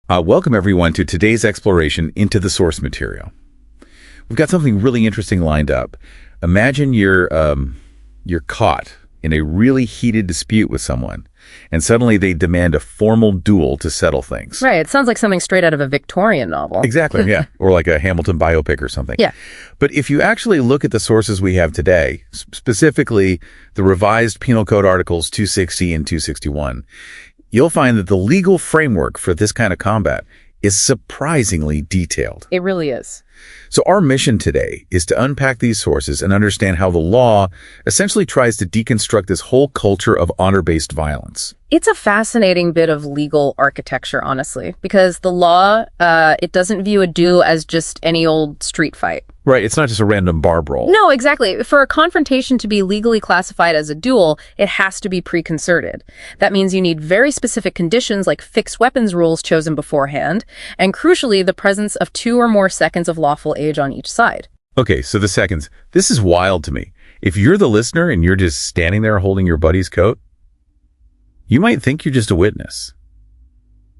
Welcome everyone to today's exploration into the source material. We've got something really interesting lined up. Imagine you're caught in a really heated dispute with someone, and suddenly they demand a formal duel to settle things. Right. It sounds like something straight out of a Victorian novel. Exactly, yeah. Or like a Hamilton biopic or something. Yeah. But if you actually look at the sources we have today, specifically the revised Penal Code Articles 260 and 261, you'll find that the legal framework for this kind of combat is surprisingly detailed. It really is. So our mission today is to unpack these sources and understand how the law essentially tries to deconstruct this whole culture of honor-based violence. It's a fascinating bit of legal architecture, honestly, because the law, it doesn't view a duel as just any old street fight. Right, it's not just a random bar brawl. No, exactly. For a confrontation to be legally classified as a duel, it has to be preconcerted. That means you need very specific conditions like fixed weapons rules chosen beforehand, and crucially, the presence of 2 or more seconds of lawful age on each side. Okay, so the seconds. This is wild to me. If you're the listener and you're just standing there holding your buddy's coat, you might think you're just a witness.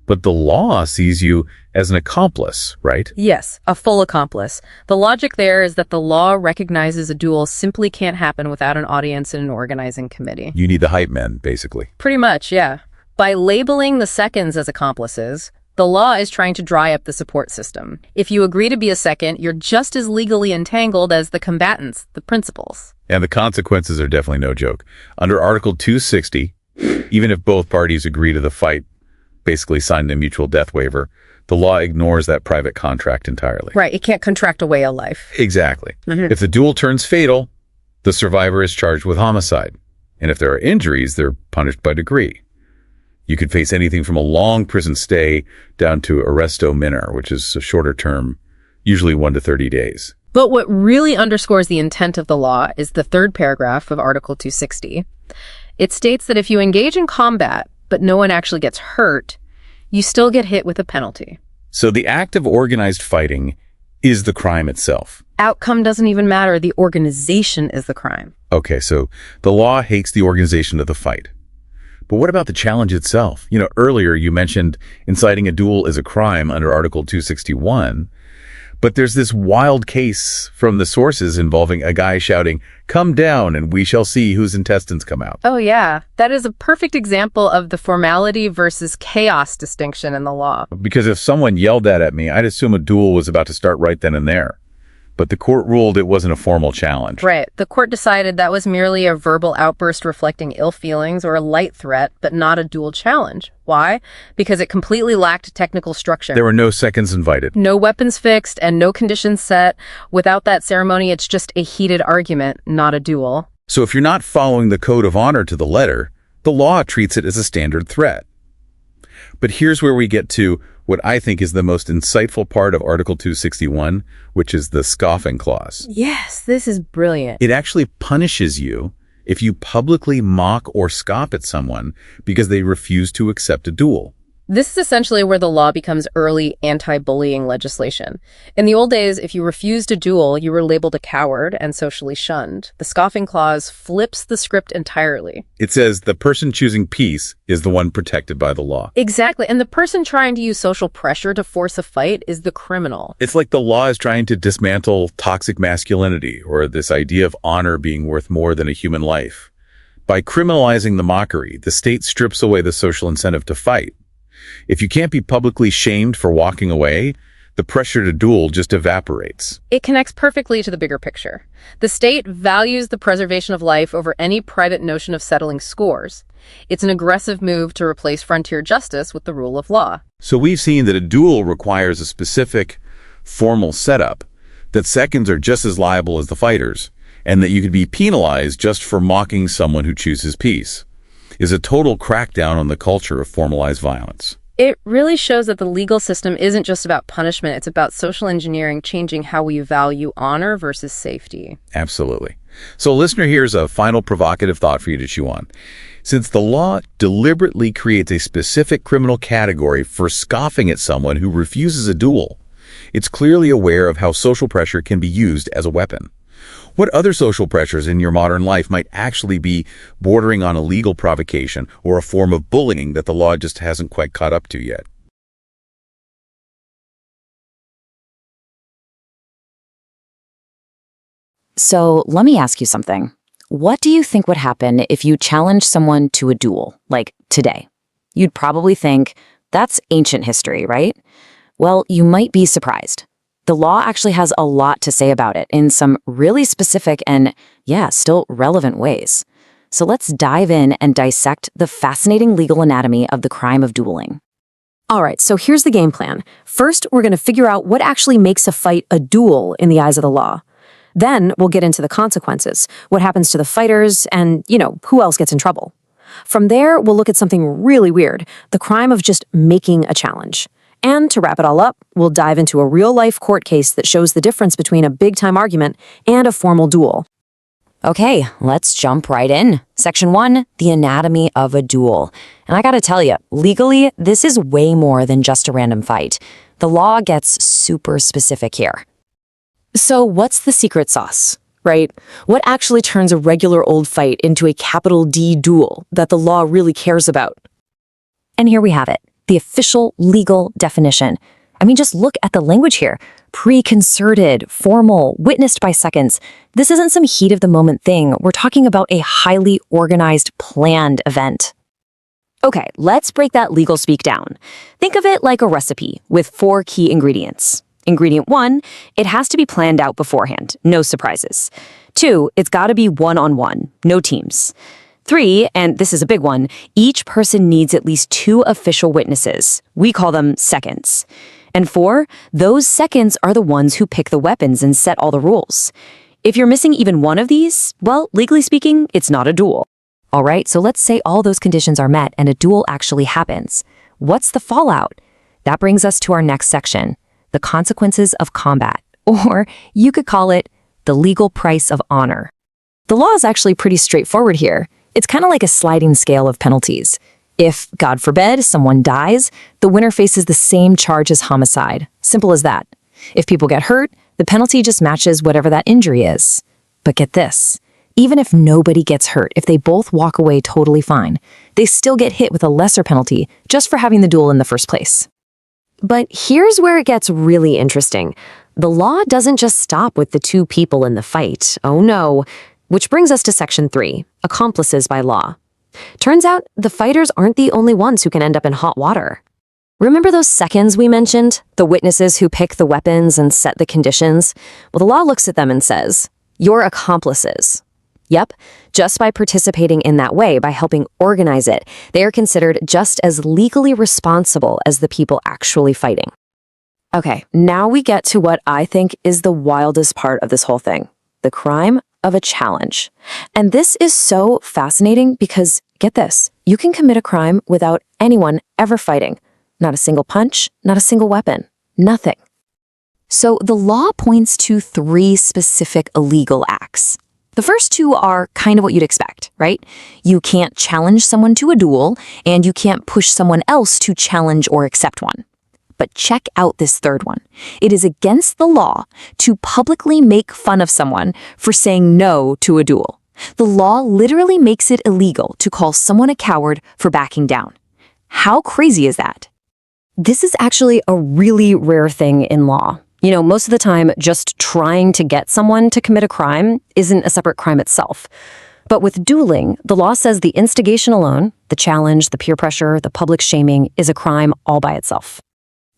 But the law sees you as an accomplice, right? Yes, a full accomplice. The logic there is that the law recognizes a duel simply can't happen without an audience and an organizing committee. You need the hype men, basically. Pretty much, yeah. By labeling the seconds as accomplices, the law is trying to dry up the support system. If you agree to be a second, you're just as legally entangled as the combatants, the principals. And the consequences are definitely no joke. Under Article 260, even if both parties agree to the fight, basically signed a mutual death waiver, the law ignores that private contract entirely. Right, it can't contract away a life. Exactly. If the duel turns fatal, the survivor is charged with homicide. And if there are injuries, they're punished by degree. You could face anything from a long prison stay down to arresto minor, which is a shorter term, usually 1 to 30 days. But what really underscores the intent of the law is the third paragraph of Article 260. It states that if you engage in combat, but no one actually gets hurt, you still get hit with a penalty. So the act of organized fighting is the crime itself. Outcome doesn't even matter. The organization is the crime. Okay, so the law hates the organization of the fight. But what about the challenge itself? You know, earlier you mentioned inciting a duel is a crime under Article 261, but there's this wild case from the sources involving a guy shouting, "Come down and we shall see whose intestines come out." Oh, yeah. That is a perfect example of the formality versus chaos distinction in the law. Because if someone yelled that at me, I'd assume a duel was about to start right then and there. But the court ruled it wasn't a formal challenge. Right. The court decided that was merely a verbal outburst reflecting ill feelings or a light threat, but not a dual challenge. Why? Because it completely lacked technical structure. There were no seconds invited. No weapons fixed and no conditions set. Without that ceremony, it's just a heated argument, not a duel. So if you're not following the code of honor to the letter, the law treats it as a standard threat. But here's where we get to what I think is the most insightful part of Article 261, which is the scoffing clause. Yes, this is brilliant. It actually punishes you if you publicly mock or scoff at someone because they refuse to accept a duel. This is essentially where the law becomes early anti-bullying legislation. In the old days, if you refused a duel, you were labeled a coward and socially shunned. The scoffing clause flips the script entirely. It says the person choosing peace is the one protected by the law. Exactly. And the person trying to use social pressure to force a fight is the criminal. It's like the law is trying to dismantle toxic masculinity or this idea of honor being worth more than a human life. By criminalizing the mockery, the state strips away the social incentive to fight. If you can't be publicly shamed for walking away, the pressure to duel just evaporates. It connects perfectly to the bigger picture. The state values the preservation of life over any private notion of settling scores. It's an aggressive move to replace frontier justice with the rule of law. So we've seen that a duel requires a specific formal setup, that seconds are just as liable as the fighters, and that you could be penalized just for mocking someone who chooses peace. Is a total crackdown on the culture of formalized violence. It really shows that the legal system isn't just about punishment, it's about social engineering, changing how we value honor versus safety. Absolutely. So listener, here's a final provocative thought for you to chew on. Since the law deliberately creates a specific criminal category for scoffing at someone who refuses a duel, it's clearly aware of how social pressure can be used as a weapon. What other social pressures in your modern life might actually be bordering on a legal provocation or a form of bullying that the law just hasn't quite caught up to yet? So let me ask you something. What do you think would happen if you challenged someone to a duel, like today? You'd probably think, that's ancient history, right? Well, you might be surprised. The law actually has a lot to say about it in some really specific and, yeah, still relevant ways. So let's dive in and dissect the fascinating legal anatomy of the crime of dueling. All right, so here's the game plan. First, we're going to figure out what actually makes a fight a duel in the eyes of the law. Then we'll get into the consequences, what happens to the fighters, and, who else gets in trouble. From there, we'll look at something really weird, the crime of just making a challenge. And to wrap it all up, we'll dive into a real-life court case that shows the difference between a big-time argument and a formal duel. Okay, let's jump right in. Section 1, the anatomy of a duel. And I gotta tell you, legally, this is way more than just a random fight. The law gets super specific here. So what's the secret sauce, right? What actually turns a regular old fight into a capital D duel that the law really cares about? And here we have it, the official legal definition. I mean, just look at the language here. Preconcerted, formal, witnessed by seconds. This isn't some heat-of-the-moment thing. We're talking about a highly organized, planned event. Okay, let's break that legal speak down. Think of it like a recipe with 4 key ingredients. Ingredient 1, it has to be planned out beforehand, no surprises. 2, it's got to be one-on-one, no teams. 3, and this is a big one, each person needs at least 2 official witnesses. We call them seconds. And 4, those seconds are the ones who pick the weapons and set all the rules. If you're missing even one of these, well, legally speaking, it's not a duel. All right, so let's say all those conditions are met and a duel actually happens. What's the fallout? That brings us to our next section, the consequences of combat, or you could call it the legal price of honor. The law is actually pretty straightforward here. It's kind of like a sliding scale of penalties. If, God forbid, someone dies, the winner faces the same charge as homicide. Simple as that. If people get hurt, the penalty just matches whatever that injury is. But get this, even if nobody gets hurt, if they both walk away totally fine, they still get hit with a lesser penalty just for having the duel in the first place. But here's where it gets really interesting. The law doesn't just stop with the 2 people in the fight. Oh no. Which brings us to Section 3, accomplices by law. Turns out the fighters aren't the only ones who can end up in hot water. Remember those seconds we mentioned? The witnesses who pick the weapons and set the conditions? Well, the law looks at them and says, you're accomplices. Yep, just by participating in that way, by helping organize it, they are considered just as legally responsible as the people actually fighting. Okay, now we get to what I think is the wildest part of this whole thing, the crime of a challenge. And this is so fascinating because, get this, you can commit a crime without anyone ever fighting. Not a single punch, not a single weapon, nothing. So the law points to 3 specific illegal acts. The first 2 are kind of what you'd expect, right? You can't challenge someone to a duel, and you can't push someone else to challenge or accept one. But check out this third one. It is against the law to publicly make fun of someone for saying no to a duel. The law literally makes it illegal to call someone a coward for backing down. How crazy is that? This is actually a really rare thing in law. Most of the time, just trying to get someone to commit a crime isn't a separate crime itself. But with dueling, the law says the instigation alone, the challenge, the peer pressure, the public shaming, is a crime all by itself.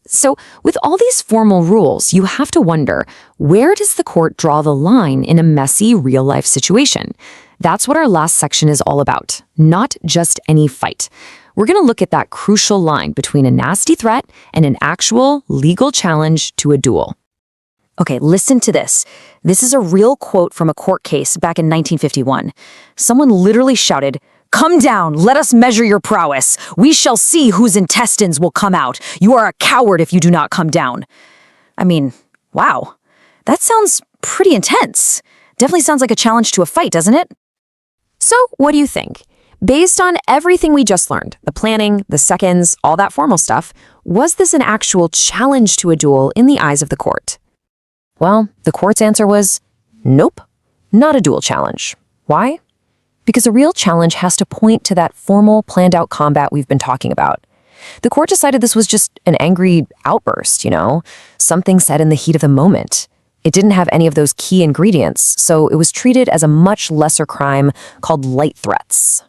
So with all these formal rules, you have to wonder, where does the court draw the line in a messy real-life situation? That's what our last section is all about, not just any fight. We're going to look at that crucial line between a nasty threat and an actual legal challenge to a duel. Okay, listen to this. This is a real quote from a court case back in 1951. Someone literally shouted, "Come down, let us measure your prowess. We shall see whose intestines will come out. You are a coward if you do not come down." I mean, wow, that sounds pretty intense. Definitely sounds like a challenge to a fight, doesn't it? So what do you think? Based on everything we just learned, the planning, the seconds, all that formal stuff, was this an actual challenge to a duel in the eyes of the court? Well, the court's answer was, nope, not a duel challenge. Why? Because a real challenge has to point to that formal, planned-out combat we've been talking about. The court decided this was just an angry outburst, something said in the heat of the moment. It didn't have any of those key ingredients, so it was treated as a much lesser crime called light threats.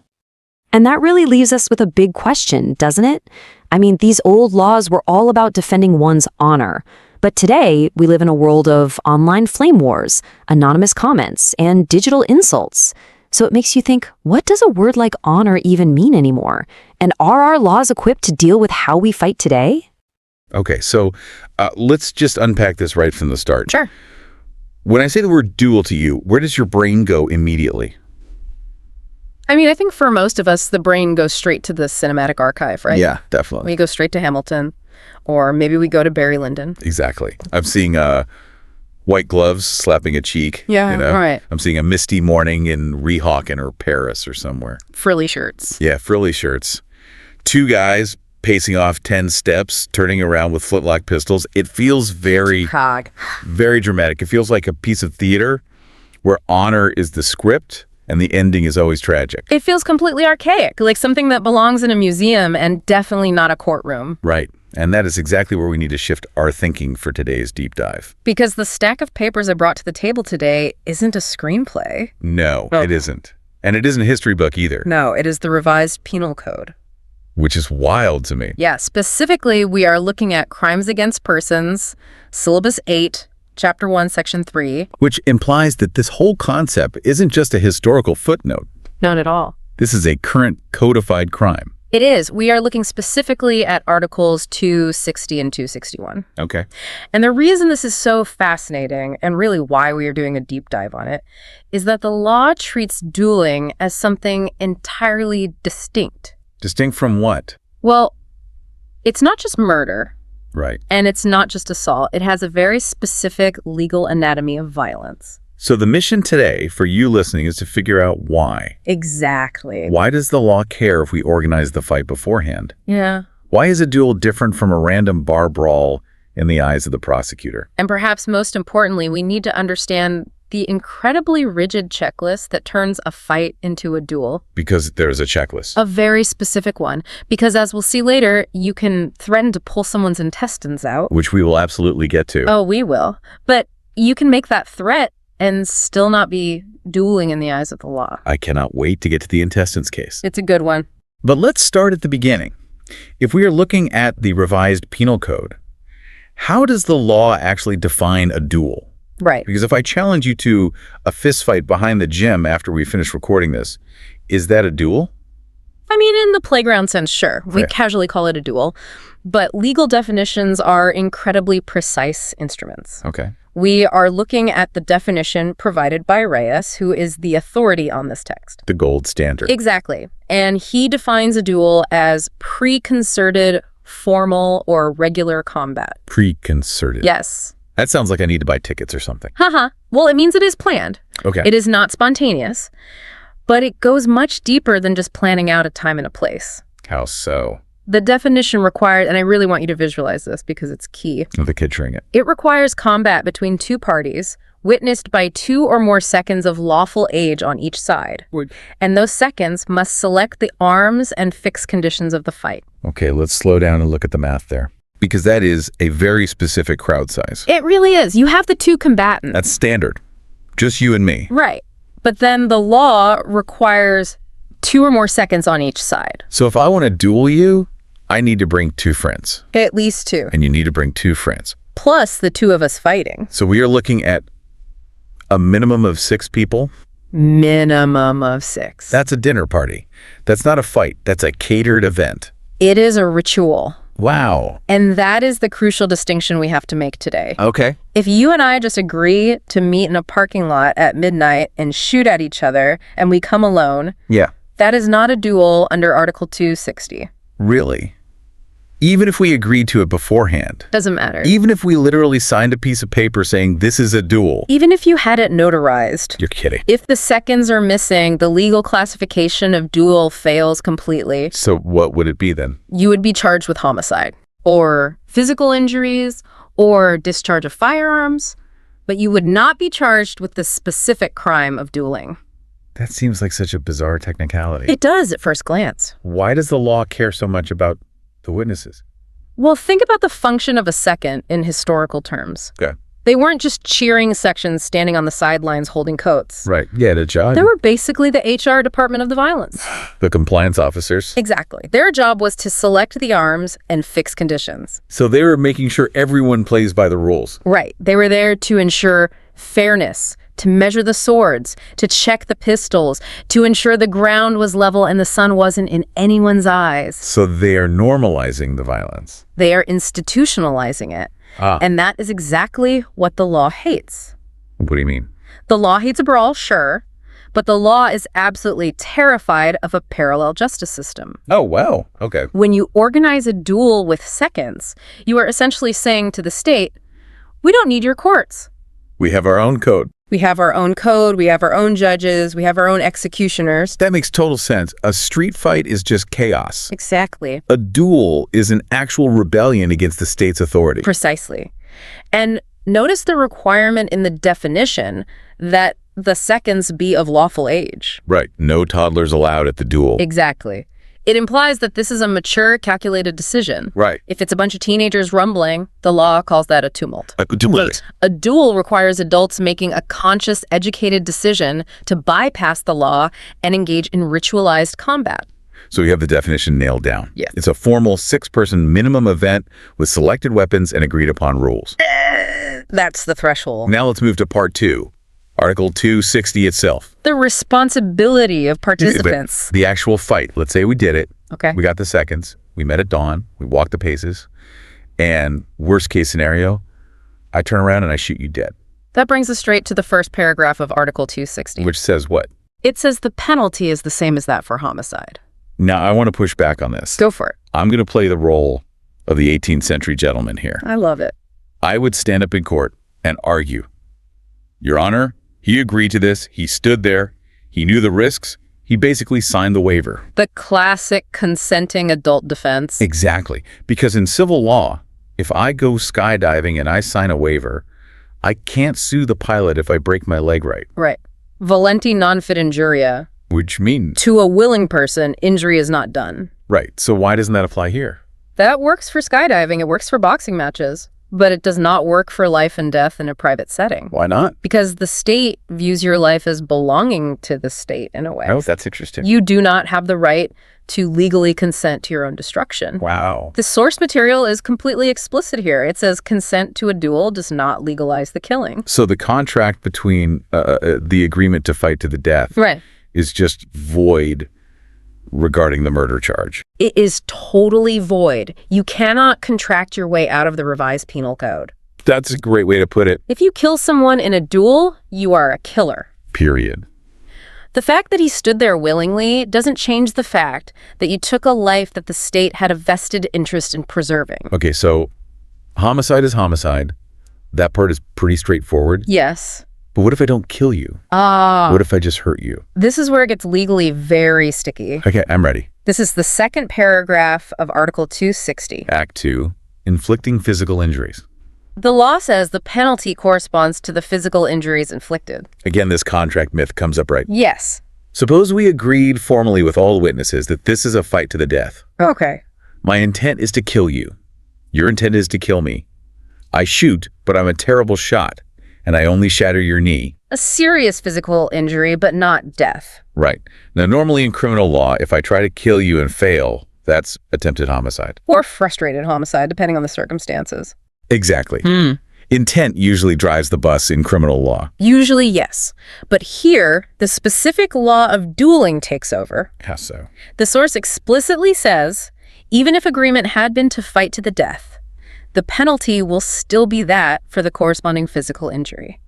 And that really leaves us with a big question, doesn't it? I mean, these old laws were all about defending one's honor. But today, we live in a world of online flame wars, anonymous comments, and digital insults. So it makes you think, what does a word like honor even mean anymore? And are our laws equipped to deal with how we fight today? Okay, so let's just unpack this right from the start. Sure. When I say the word duel to you, where does your brain go immediately? I mean, I think for most of us, the brain goes straight to the cinematic archive, right? Yeah, definitely. We go straight to Hamilton, or maybe we go to Barry Lyndon. Exactly. I'm seeing white gloves slapping a cheek. Yeah, right. I'm seeing a misty morning in Weehawken or Paris or somewhere. Frilly shirts. Yeah, frilly shirts. Two guys pacing off 10 steps, turning around with flintlock pistols. It feels very dramatic. It feels like a piece of theater where honor is the script and the ending is always tragic. It feels completely archaic, like something that belongs in a museum and definitely not a courtroom. Right. And that is exactly where we need to shift our thinking for today's deep dive. Because the stack of papers I brought to the table today isn't a screenplay. No, it isn't. And it isn't a history book either. No, it is the revised penal code. Which is wild to me. Yeah, specifically, we are looking at crimes against persons, syllabus 8, chapter 1, section 3. Which implies that this whole concept isn't just a historical footnote. Not at all. This is a current codified crime. It is. We are looking specifically at Articles 260 and 261. Okay. And the reason this is so fascinating, and really why we are doing a deep dive on it, is that the law treats dueling as something entirely distinct. Distinct from what? Well, it's not just murder. Right. And it's not just assault. It has a very specific legal anatomy of violence. So the mission today for you listening is to figure out why. Exactly. Why does the law care if we organize the fight beforehand? Yeah. Why is a duel different from a random bar brawl in the eyes of the prosecutor? And perhaps most importantly, we need to understand the incredibly rigid checklist that turns a fight into a duel. Because there's a checklist. A very specific one. Because as we'll see later, you can threaten to pull someone's intestines out. Which we will absolutely get to. Oh, we will. But you can make that threat and still not be dueling in the eyes of the law. I cannot wait to get to the intestines case. It's a good one. But let's start at the beginning. If we are looking at the revised penal code, how does the law actually define a duel? Right. Because if I challenge you to a fist fight behind the gym after we finish recording this, is that a duel? I mean, in the playground sense, sure. We Fair. casually call it a duel. But legal definitions are incredibly precise instruments. Okay. We are looking at the definition provided by Reyes, who is the authority on this text. The gold standard. Exactly. And he defines a duel as preconcerted, formal, or regular combat. Preconcerted. Yes. That sounds like I need to buy tickets or something. Haha. Well, it means it is planned. Okay. It is not spontaneous, but it goes much deeper than just planning out a time and a place. How so? The definition requires, and I really want you to visualize this because it's key. Oh, the kid hearing it. It requires combat between two parties, witnessed by 2 or more seconds of lawful age on each side. And those seconds must select the arms and fixed conditions of the fight. Okay, let's slow down and look at the math there. Because that is a very specific crowd size. It really is. You have the two combatants. That's standard. Just you and me. Right. But then the law requires 2 or more seconds on each side. So if I want to duel you, I need to bring 2 friends. At least 2. And you need to bring 2 friends. Plus the 2 of us fighting. So we are looking at a minimum of 6 people. Minimum of 6. That's a dinner party. That's not a fight. That's a catered event. It is a ritual. Wow. And that is the crucial distinction we have to make today. Okay. If you and I just agree to meet in a parking lot at midnight and shoot at each other and we come alone, Yeah. that is not a duel under Article 260. Really? Even if we agreed to it beforehand? Doesn't matter. Even if we literally signed a piece of paper saying this is a duel? Even if you had it notarized. You're kidding. If the seconds are missing, the legal classification of duel fails completely. So what would it be then? You would be charged with homicide or physical injuries or discharge of firearms, but you would not be charged with the specific crime of dueling. That seems like such a bizarre technicality. It does at first glance. Why does the law care so much about the witnesses? Well, think about the function of a second in historical terms. Okay. They weren't just cheering sections standing on the sidelines holding coats. Right. Yeah, the job. They were basically the HR department of the violence. The compliance officers. Exactly. Their job was to select the arms and fix conditions. So they were making sure everyone plays by the rules. Right. They were there to ensure fairness, to measure the swords, to check the pistols, to ensure the ground was level and the sun wasn't in anyone's eyes. So they are normalizing the violence. They are institutionalizing it. And that is exactly what the law hates. What do you mean? The law hates a brawl, sure, but the law is absolutely terrified of a parallel justice system. Oh, wow. Okay. When you organize a duel with seconds, you are essentially saying to the state, we don't need your courts. We have our own code. We have our own code, we have our own judges, we have our own executioners. That makes total sense. A street fight is just chaos. Exactly. A duel is an actual rebellion against the state's authority. Precisely. And notice the requirement in the definition that the seconds be of lawful age. Right. No toddlers allowed at the duel. Exactly. It implies that this is a mature, calculated decision. Right. If it's a bunch of teenagers rumbling, the law calls that a tumult. A tumult. A duel requires adults making a conscious, educated decision to bypass the law and engage in ritualized combat. So we have the definition nailed down. Yes. It's a formal 6-person minimum event with selected weapons and agreed upon rules. That's the threshold. Now let's move to part 2. Article 260 itself. The responsibility of participants. The actual fight. Let's say we did it. Okay. We got the seconds. We met at dawn. We walked the paces. And worst case scenario, I turn around and I shoot you dead. That brings us straight to the first paragraph of Article 260. Which says what? It says the penalty is the same as that for homicide. Now, I want to push back on this. Go for it. I'm going to play the role of the 18th century gentleman here. I love it. I would stand up in court and argue. Your Honor, he agreed to this. He stood there. He knew the risks. He basically signed the waiver. The classic consenting adult defense. Exactly. Because in civil law, if I go skydiving and I sign a waiver, I can't sue the pilot if I break my leg right. Right. Valenti non fit injuria. Which means... To a willing person, injury is not done. Right. So why doesn't that apply here? That works for skydiving. It works for boxing matches. But it does not work for life and death in a private setting. Why not? Because the state views your life as belonging to the state in a way. Oh, that's interesting. You do not have the right to legally consent to your own destruction. Wow. The source material is completely explicit here. It says consent to a duel does not legalize the killing. So the contract between the agreement to fight to the death Right. is just void regarding the murder charge. It is totally void. You cannot contract your way out of the revised penal code. That's a great way to put it. If you kill someone in a duel, you are a killer. Period. The fact that he stood there willingly doesn't change the fact that you took a life that the state had a vested interest in preserving. Okay, so homicide is homicide. That part is pretty straightforward. Yes. But what if I don't kill you? What if I just hurt you? This is where it gets legally very sticky. Okay, I'm ready. This is the second paragraph of Article 260. Act 2, inflicting physical injuries. The law says the penalty corresponds to the physical injuries inflicted. Again, this contract myth comes up right. Yes. Suppose we agreed formally with all witnesses that this is a fight to the death. Okay. My intent is to kill you. Your intent is to kill me. I shoot, but I'm a terrible shot, and I only shatter your knee. A serious physical injury, but not death. Right. Now, normally in criminal law, if I try to kill you and fail, that's attempted homicide. Or frustrated homicide, depending on the circumstances. Exactly. Intent usually drives the bus in criminal law. Usually, yes. But here, the specific law of dueling takes over. How so? The source explicitly says, even if agreement had been to fight to the death, the penalty will still be that for the corresponding physical injury.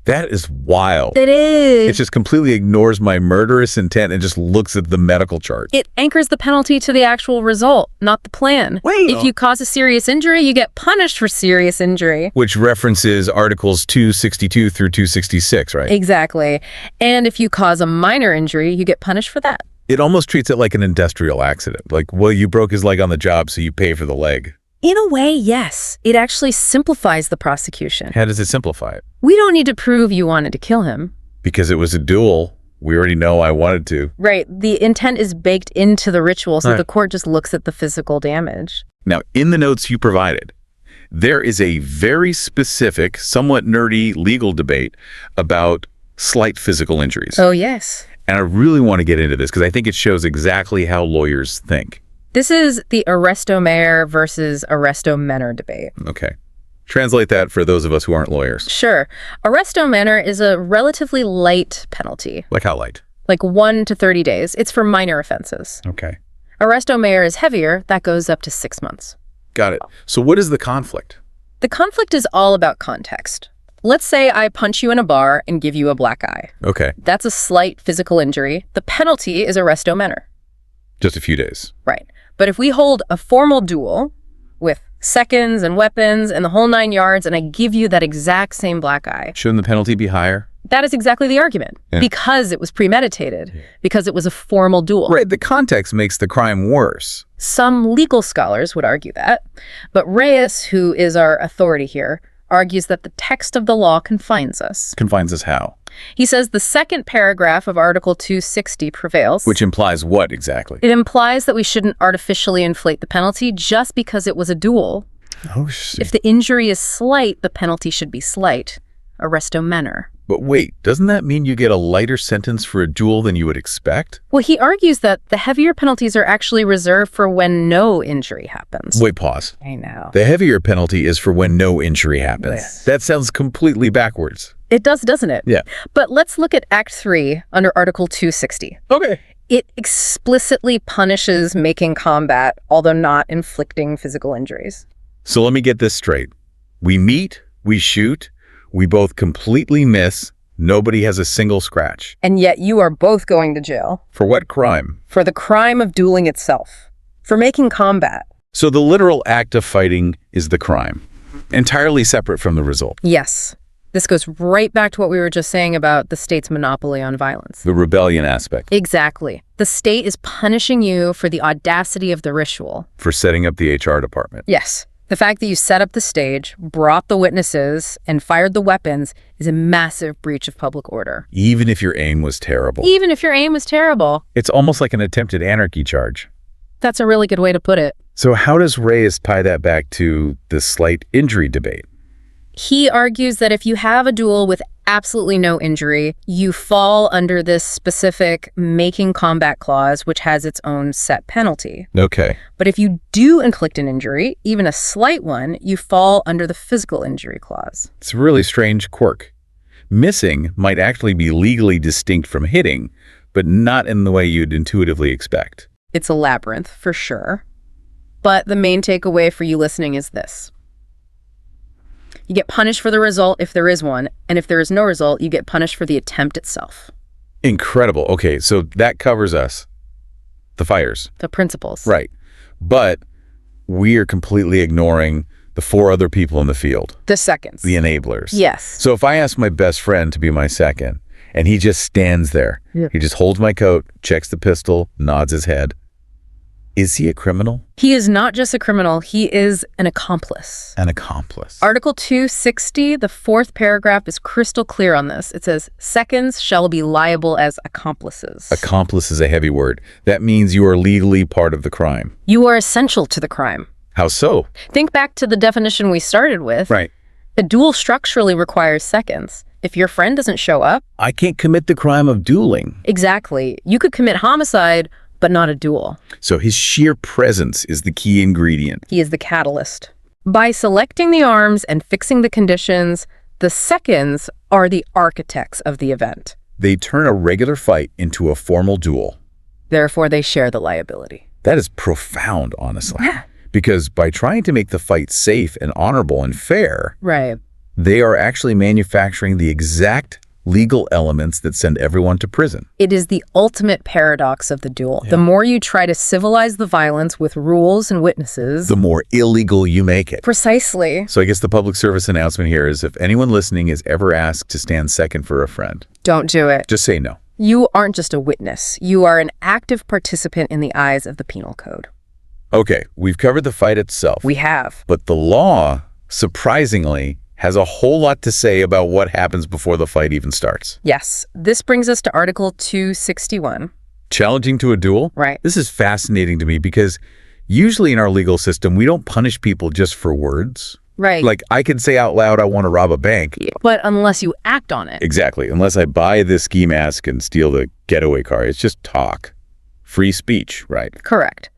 That is wild. It is. It just completely ignores my murderous intent and just looks at the medical chart. It anchors the penalty to the actual result, not the plan. Wait. If you cause a serious injury, you get punished for serious injury. Which references Articles 262 through 266, right? Exactly. And if you cause a minor injury, you get punished for that. It almost treats it like an industrial accident. Like, well, you broke his leg on the job, so you pay for the leg. In a way, yes. It actually simplifies the prosecution. How does it simplify it? We don't need to prove you wanted to kill him. Because it was a duel. We already know I wanted to. Right. The intent is baked into the ritual, so Right. the court just looks at the physical damage. Now, in the notes you provided, There is a very specific, somewhat nerdy legal debate about slight physical injuries. Oh, yes. And I really want to get into this because I think it shows exactly how lawyers think. This is the arresto mare versus arresto menor debate. Okay. Translate that for those of us who aren't lawyers. Sure. Arresto menor is a relatively light penalty, Like how light? like 1 to 30 days. It's for minor offenses. Okay. Arresto mare is heavier. That goes up to 6 months. Got it. So what is the conflict? The conflict is all about context. Let's say I punch you in a bar and give you a black eye. Okay. That's a slight physical injury. The penalty is arresto menor. Just a few days. Right. But if we hold a formal duel with seconds and weapons and the whole 9 yards, and I give you that exact same black eye, Shouldn't the penalty be higher? that is exactly the argument. Yeah. Because it was premeditated, because it was a formal duel. Right. The context makes the crime worse. Some legal scholars would argue that, but Reyes, who is our authority here, argues that the text of the law confines us. Confines us how? He says the second paragraph of Article 260 prevails. Which implies what exactly? It implies that we shouldn't artificially inflate the penalty just because it was a duel. Oh, shit. If the injury is slight, the penalty should be slight. Arresto menor. But wait, doesn't that mean you get a lighter sentence for a duel than you would expect? Well, he argues that the heavier penalties are actually reserved for when no injury happens. Wait, pause. I know. The heavier penalty is for when no injury happens. Yes. That sounds completely backwards. It does, doesn't it? Yeah. But let's look at Act 3 under Article 260. Okay. It explicitly punishes making combat, although not inflicting physical injuries. So let me get this straight. We meet, we shoot, we both completely miss, nobody has a single scratch. And yet you are both going to jail. For what crime? For the crime of dueling itself. For making combat. So the literal act of fighting is the crime, entirely separate from the result. Yes. This goes right back to what we were just saying about the state's monopoly on violence. The rebellion aspect. Exactly. The state is punishing you for the audacity of the ritual. For setting up the HR department. Yes. The fact that you set up the stage, brought the witnesses, and fired the weapons is a massive breach of public order. Even if your aim was terrible. Even if your aim was terrible. It's almost like an attempted anarchy charge. That's a really good way to put it. So how does Reyes tie that back to the slight injury debate? He argues that if you have a duel with absolutely no injury, you fall under this specific making combat clause, which has its own set penalty. Okay. But if you do inflict an injury, even a slight one, you fall under the physical injury clause. It's a really strange quirk. Missing might actually be legally distinct from hitting, but not in the way you'd intuitively expect. It's a labyrinth, for sure. But the main takeaway for you listening is this. You get punished for the result if there is one, and if there is no result, you get punished for the attempt itself. Incredible. Okay, so that covers us. The fighters. The principles. Right. But we are completely ignoring the 4 other people in the field. The seconds. The enablers. Yes. So if I ask my best friend to be my second, and he just stands there, he just holds my coat, checks the pistol, nods his head, is he a criminal? He is not just a criminal, he is an accomplice. An accomplice. Article 260, the 4th paragraph is crystal clear on this. It says, seconds shall be liable as accomplices. Accomplice is a heavy word. That means you are legally part of the crime. You are essential to the crime. How so? Think back to the definition we started with. Right. A duel structurally requires seconds. If your friend doesn't show up... I can't commit the crime of dueling. Exactly. You could commit homicide, but not a duel. So his sheer presence is the key ingredient. He is the catalyst. By selecting the arms and fixing the conditions, the seconds are the architects of the event. They turn a regular fight into a formal duel. Therefore, they share the liability. That is profound, honestly. Yeah. Because by trying to make the fight safe and honorable and fair, Right. they are actually manufacturing the exact legal elements that send everyone to prison. It is the ultimate paradox of the duel. The more you try to civilize the violence with rules and witnesses, The more illegal you make it. precisely, So I guess the public service announcement here is if anyone listening is ever asked to stand second for a friend, don't do it. just say no. You aren't just a witness. You are an active participant in the eyes of the penal code. Okay, we've covered the fight itself. We have. But the law, surprisingly, has a whole lot to say about what happens before the fight even starts. Yes. This brings us to Article 261. Challenging to a duel? Right. This is fascinating to me because usually in our legal system, we don't punish people just for words. Right. Like, I can say out loud I want to rob a bank. But unless you act on it. Exactly. Unless I buy this ski mask and steal the getaway car. It's just talk. Free speech, right? Correct.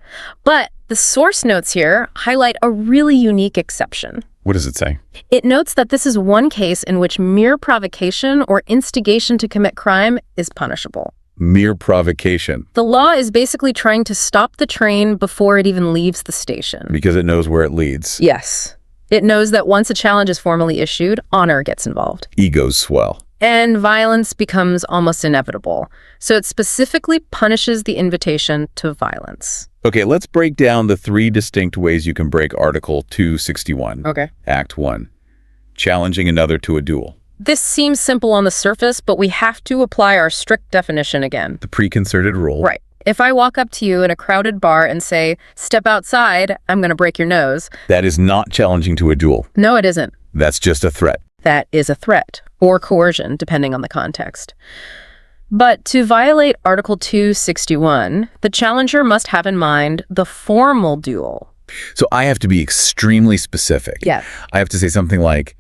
But the source notes here highlight a really unique exception. What does it say? It notes that this is one case in which mere provocation or instigation to commit crime is punishable. Mere provocation. The law is basically trying to stop the train before it even leaves the station. Because it knows where it leads. Yes. It knows that once a challenge is formally issued, honor gets involved. Egos swell. And violence becomes almost inevitable. So it specifically punishes the invitation to violence. Okay, let's break down the 3 distinct ways you can break Article 261. Okay. Act 1. Challenging another to a duel. This seems simple on the surface, but we have to apply our strict definition again. The preconcerted rule. Right. If I walk up to you in a crowded bar and say, "Step outside, I'm going to break your nose." That is not challenging to a duel. No, it isn't. That's just a threat. That is a threat or coercion, depending on the context. But to violate Article 261, the challenger must have in mind the formal duel. So I have to be extremely specific. Yeah. I have to say something like,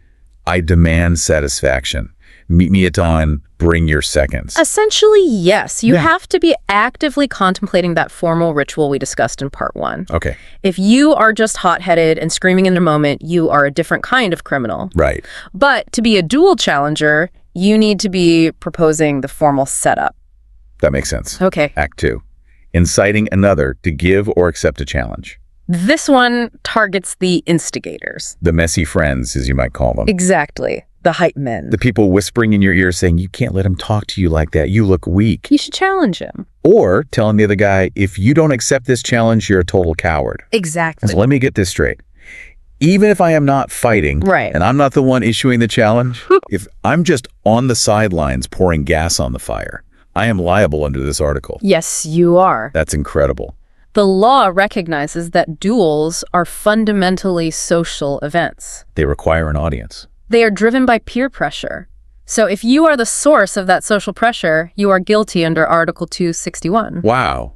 I demand satisfaction. Meet me at dawn, bring your seconds. Essentially, yes. You Yeah. have to be actively contemplating that formal ritual we discussed in part 1. Okay, If you are just hot-headed and screaming in a moment, you are a different kind of criminal. right. But to be a duel challenger, you need to be proposing the formal setup. That makes sense. Okay. Act 2. Inciting another to give or accept a challenge. This one targets the instigators. The messy friends, as you might call them. Exactly. The hype men. The people whispering in your ear saying, you can't let him talk to you like that. You look weak. You should challenge him. Or telling the other guy, if you don't accept this challenge, you're a total coward. Exactly. So let me get this straight. Even if I am not fighting, Right. and I'm not the one issuing the challenge, if I'm just on the sidelines pouring gas on the fire, I am liable under this article. Yes, you are. That's incredible. The law recognizes that duels are fundamentally social events. They require an audience. They are driven by peer pressure. So if you are the source of that social pressure, you are guilty under Article 261. Wow.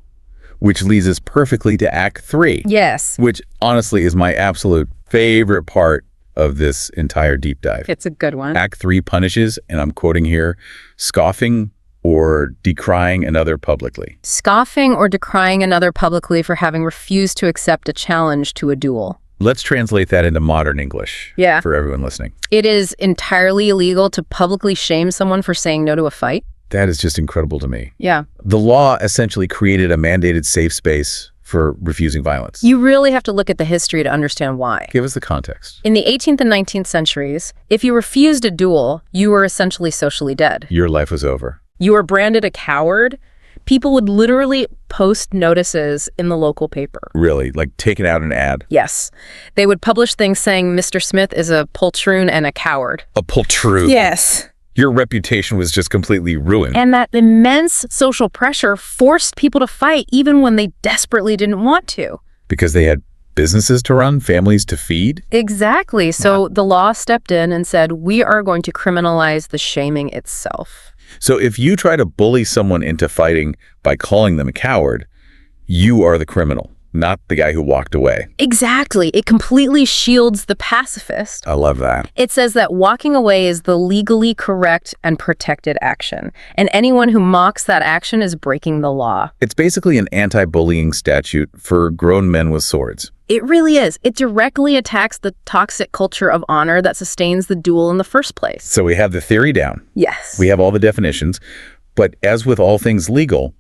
Which leads us perfectly to Act 3. Yes. Which honestly is my absolute favorite part of this entire deep dive. It's a good one. Act 3 punishes, and I'm quoting here, scoffing or decrying another publicly. Scoffing or decrying another publicly for having refused to accept a challenge to a duel. Let's translate that into modern English Yeah. for everyone listening. It is entirely illegal to publicly shame someone for saying no to a fight. That is just incredible to me. Yeah. The law essentially created a mandated safe space for refusing violence. You really have to look at the history to understand why. Give us the context. In the 18th and 19th centuries, if you refused a duel, you were essentially socially dead. Your life was over. You were branded a coward. People would literally post notices in the local paper. Really, like taking out an ad. Yes. They would publish things saying Mr. Smith is a poltroon and a coward. A poltroon. Yes. Your reputation was just completely ruined. And that immense social pressure forced people to fight even when they desperately didn't want to. Because they had businesses to run, families to feed. Exactly. So the law stepped in and said, we are going to criminalize the shaming itself. So if you try to bully someone into fighting by calling them a coward, you are the criminal, not the guy who walked away. Exactly. It completely shields the pacifist. I love that. It says that walking away is the legally correct and protected action, and anyone who mocks that action is breaking the law. It's basically an anti-bullying statute for grown men with swords. It really is. It directly attacks the toxic culture of honor that sustains the duel in the first place. So we have the theory down. Yes. We have all the definitions. But as with all things legal,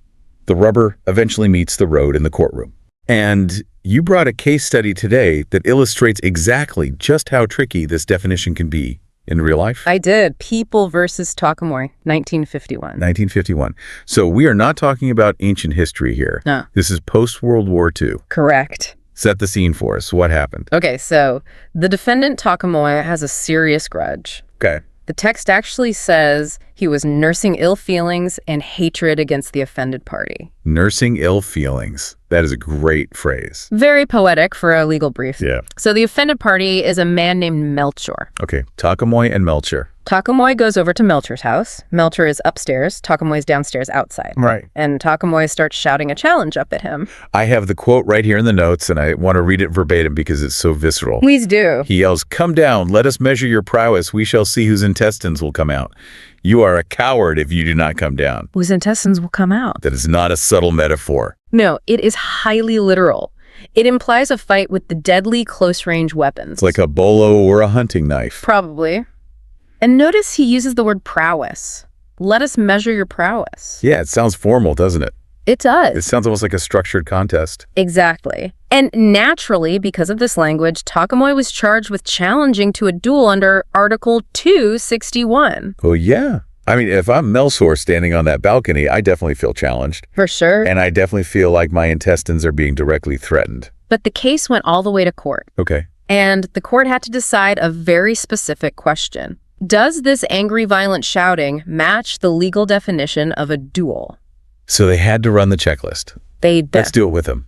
the rubber eventually meets the road in the courtroom. And you brought a case study today that illustrates exactly just how tricky this definition can be in real life. I did. People versus Takamoy, 1951. 1951. So we are not talking about ancient history here. No. This is post-World War II. Correct. Set the scene for us. What happened? Okay, so the defendant Takamoy has a serious grudge. Okay. The text actually says He was nursing ill feelings and hatred against the offended party. Nursing ill feelings. That is a great phrase. Very poetic for a legal brief. Yeah. So the offended party is a man named Melchor. Okay, Takamoy and Melcher. Takamoy goes over to Melchor's house. Melchor is upstairs. Takamoy's downstairs outside. Right. And Takamoy starts shouting a challenge up at him. I have the quote right here in the notes, and I want to read it verbatim because it's so visceral. Please do. He yells, "Come down, let us measure your prowess. We shall see whose intestines will come out. You are a coward if you do not come down." Whose intestines will come out. That is not a subtle metaphor. No, it is highly literal. It implies a fight with the deadly close-range weapons. It's like a bolo or a hunting knife. Probably. And notice he uses the word prowess. Let us measure your prowess. Yeah, it sounds formal, doesn't it? It does. It sounds almost like a structured contest. Exactly. And naturally, because of this language, Takamoy was charged with challenging to a duel under Article 261. Oh, yeah. I mean, if I'm Melchor standing on that balcony, I definitely feel challenged. For sure. And I definitely feel like my intestines are being directly threatened. But the case went all the way to court. Okay. And the court had to decide a very specific question. Does this angry, violent shouting match the legal definition of a duel? So they had to run the checklist. Let's do it with him.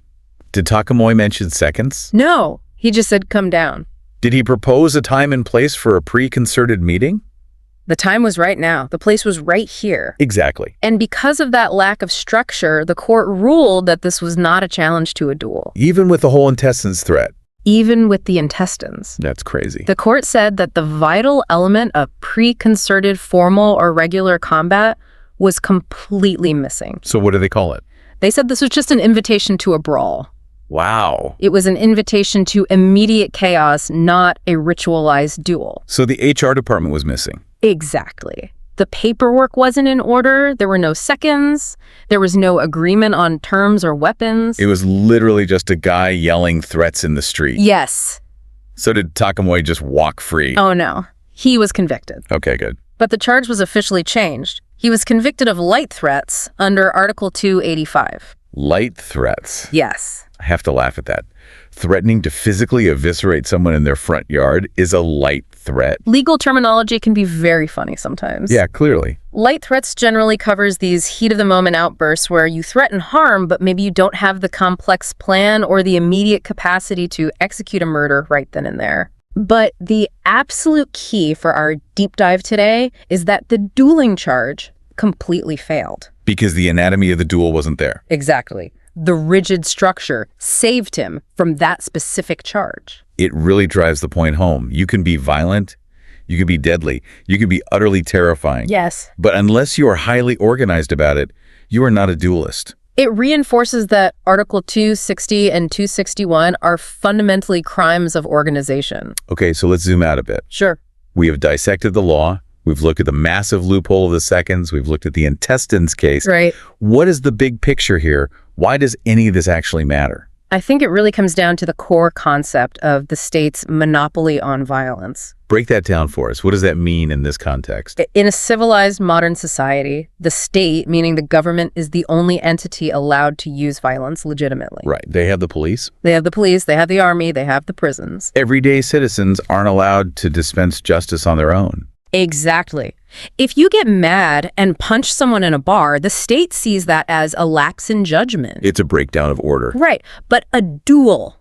Did Takamoy mention seconds? No, he just said, come down. Did he propose a time and place for a pre-concerted meeting? The time was right now. The place was right here. Exactly. And because of that lack of structure, the court ruled that this was not a challenge to a duel. Even with the whole intestines threat. Even with the intestines. That's crazy. The court said that the vital element of pre-concerted formal or regular combat was completely missing. So what do they call it? They said this was just an invitation to a brawl. Wow. It was an invitation to immediate chaos, not a ritualized duel. So the HR department was missing. Exactly. The paperwork wasn't in order. There were no seconds. There was no agreement on terms or weapons. It was literally just a guy yelling threats in the street. Yes. So did Takamoy just walk free? Oh, no. He was convicted. Okay, good. But the charge was officially changed. He was convicted of light threats under Article 285. Light threats. Yes. I have to laugh at that. Threatening to physically eviscerate someone in their front yard is a light threat. Legal terminology can be very funny sometimes. Yeah, clearly. Light threats generally covers these heat-of-the-moment outbursts where you threaten harm, but maybe you don't have the complex plan or the immediate capacity to execute a murder right then and there. But the absolute key for our deep dive today is that the dueling charge completely failed. Because the anatomy of the duel wasn't there. Exactly. The rigid structure saved him from that specific charge. It really drives the point home. You can be violent, you can be deadly, you can be utterly terrifying. Yes. But unless you are highly organized about it, you are not a duelist. It reinforces that Article 260 and 261 are fundamentally crimes of organization. Okay, so let's zoom out a bit. Sure. We have dissected the law. We've looked at the massive loophole of the seconds. We've looked at the intestines case. Right. What is the big picture here? Why does any of this actually matter? I think it really comes down to the core concept of the state's monopoly on violence. Break that down for us. What does that mean in this context? In a civilized modern society, the state, meaning the government, is the only entity allowed to use violence legitimately. Right. They have the police. They have the police, they have the army, they have the prisons. Everyday citizens aren't allowed to dispense justice on their own. Exactly. If you get mad and punch someone in a bar, the state sees that as a lapse in judgment. It's a breakdown of order. Right. But a duel,